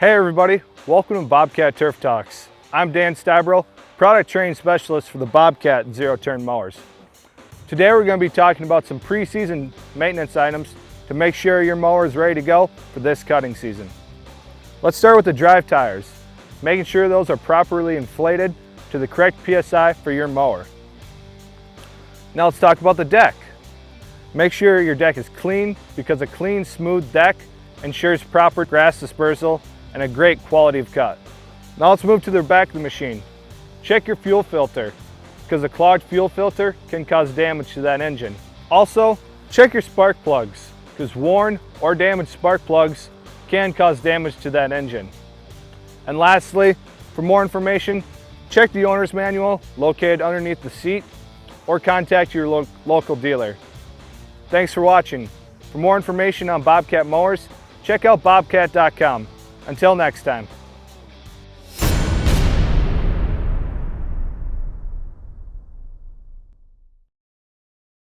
Hey everybody, welcome to Bobcat Turf Talks. I'm Dan Stibral, product training specialist for the Bobcat zero-turn mowers. Today we're going to be talking about some pre-season maintenance items to make sure your mower is ready to go for this cutting season. Let's start with the drive tires, making sure those are properly inflated to the correct PSI for your mower. Now let's talk about the deck. Make sure your deck is clean because a clean, smooth deck ensures proper grass dispersal and a great quality of cut. Now let's move to the back of the machine. Check your fuel filter because a clogged fuel filter can cause damage to that engine. Also, check your spark plugs because worn or damaged spark plugs can cause damage to that engine. And lastly, for more information, check the owner's manual located underneath the seat or contact your local dealer. Thanks for watching. For more information on Bobcat mowers, check out bobcat.com. Until next time.